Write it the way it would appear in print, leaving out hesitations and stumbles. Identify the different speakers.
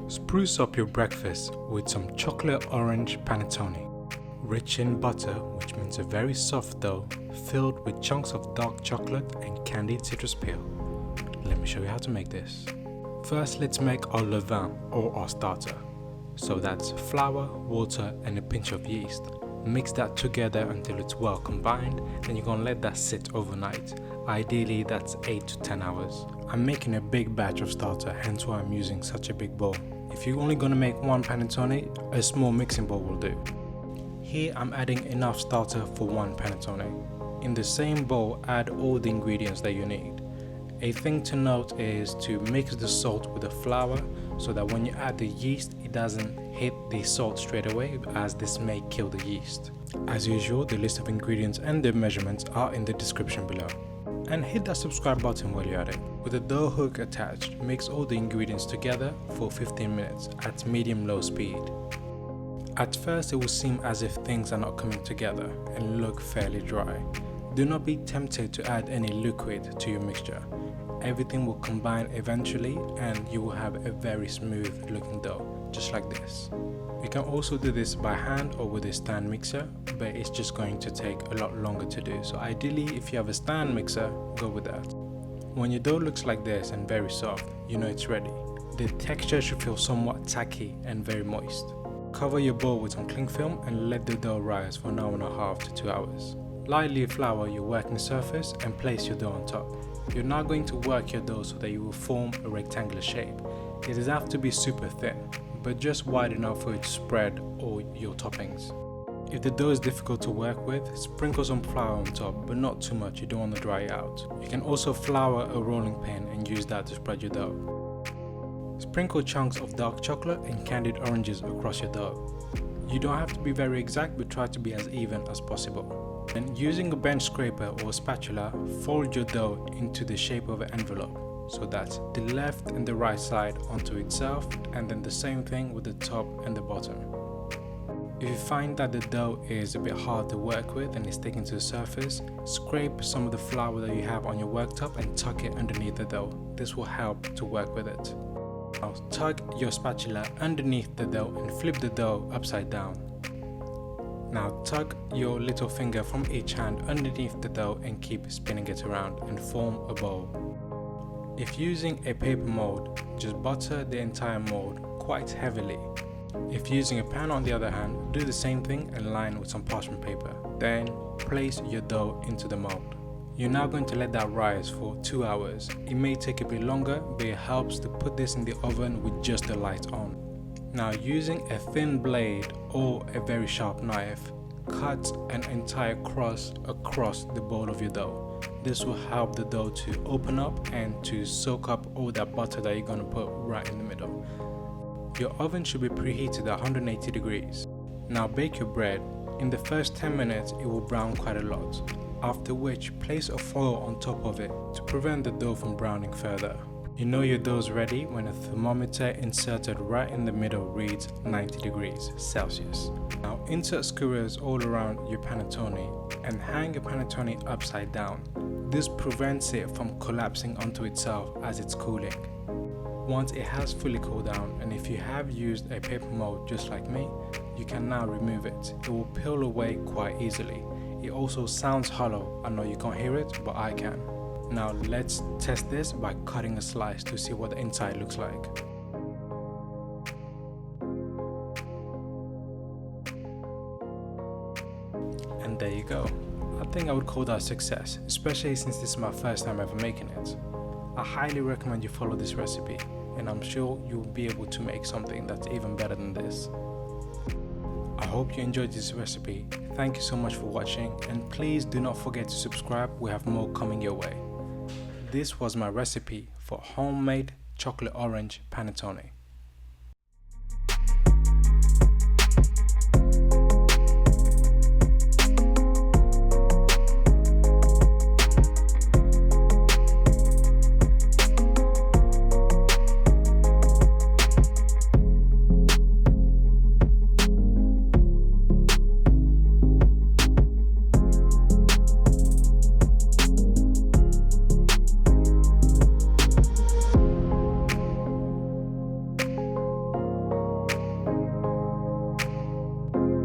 Speaker 1: Spruce up your breakfast with some chocolate orange panettone. Rich in butter, which means a very soft dough, filled with chunks of dark chocolate and candied citrus peel. Let me show you how to make this. First, let's make our levain, or our starter. So that's flour, water and a pinch of yeast. Mix that together until it's well combined, then you're gonna let that sit overnight. Ideally that's 8 to 10 hours. I'm making a big batch of starter, hence why I'm using such a big bowl. If you're only gonna make one panettone, a small mixing bowl will do. Here I'm adding enough starter for one panettone. In the same bowl, add all the ingredients that you need. A thing to note is to mix the salt with the flour so that when you add the yeast, it doesn't hit the salt straight away, as this may kill the yeast. As usual, the list of ingredients and their measurements are in the description below. And hit that subscribe button while you're at it. With the dough hook attached, mix all the ingredients together for 15 minutes at medium-low speed. At first it will seem as if things are not coming together and look fairly dry. Do not be tempted to add any liquid to your mixture. Everything will combine eventually and you will have a very smooth looking dough, just like this. You can also do this by hand or with a stand mixer, but it's just going to take a lot longer to do. So ideally, if you have a stand mixer, go with that. When your dough looks like this and very soft, you know it's ready. The texture should feel somewhat tacky and very moist. Cover your bowl with some cling film and let the dough rise for an hour and a half to 2 hours. Lightly flour your working surface and place your dough on top. You're now going to work your dough so that you will form a rectangular shape. It doesn't have to be super thin, but just wide enough for it to spread all your toppings. If the dough is difficult to work with, sprinkle some flour on top, but not too much, you don't want to dry it out. You can also flour a rolling pin and use that to spread your dough. Sprinkle chunks of dark chocolate and candied oranges across your dough. You don't have to be very exact, but try to be as even as possible. Then, using a bench scraper or a spatula, fold your dough into the shape of an envelope. So that's the left and the right side onto itself, and then the same thing with the top and the bottom. If you find that the dough is a bit hard to work with and is sticking to the surface, scrape some of the flour that you have on your worktop and tuck it underneath the dough. This will help to work with it. Now tuck your spatula underneath the dough and flip the dough upside down. Now tuck your little finger from each hand underneath the dough and keep spinning it around and form a bowl. If using a paper mold, just butter the entire mold quite heavily. If using a pan on the other hand, do the same thing and line with some parchment paper. Then place your dough into the mold. You're now going to let that rise for 2 hours. It may take a bit longer, but it helps to put this in the oven with just the light on. Now, using a thin blade or a very sharp knife, cut an entire cross across the bowl of your dough. This will help the dough to open up and to soak up all that butter that you're going to put right in the middle. Your oven should be preheated at 180 degrees. Now bake your bread. In the first 10 minutes it will brown quite a lot, after which place a foil on top of it to prevent the dough from browning further. You know your dough's ready when a thermometer inserted right in the middle reads 90 degrees Celsius. Now insert skewers all around your panettone and hang your panettone upside down. This prevents it from collapsing onto itself as it's cooling. Once it has fully cooled down, and if you have used a paper mold just like me, you can now remove it. It will peel away quite easily. It also sounds hollow. I know you can't hear it, but I can. Now let's test this by cutting a slice to see what the inside looks like. And there you go. I think I would call that a success, especially since this is my first time ever making it. I highly recommend you follow this recipe, and I'm sure you'll be able to make something that's even better than this. I hope you enjoyed this recipe. Thank you so much for watching, and please do not forget to subscribe. We have more coming your way. This was my recipe for homemade chocolate orange panettone.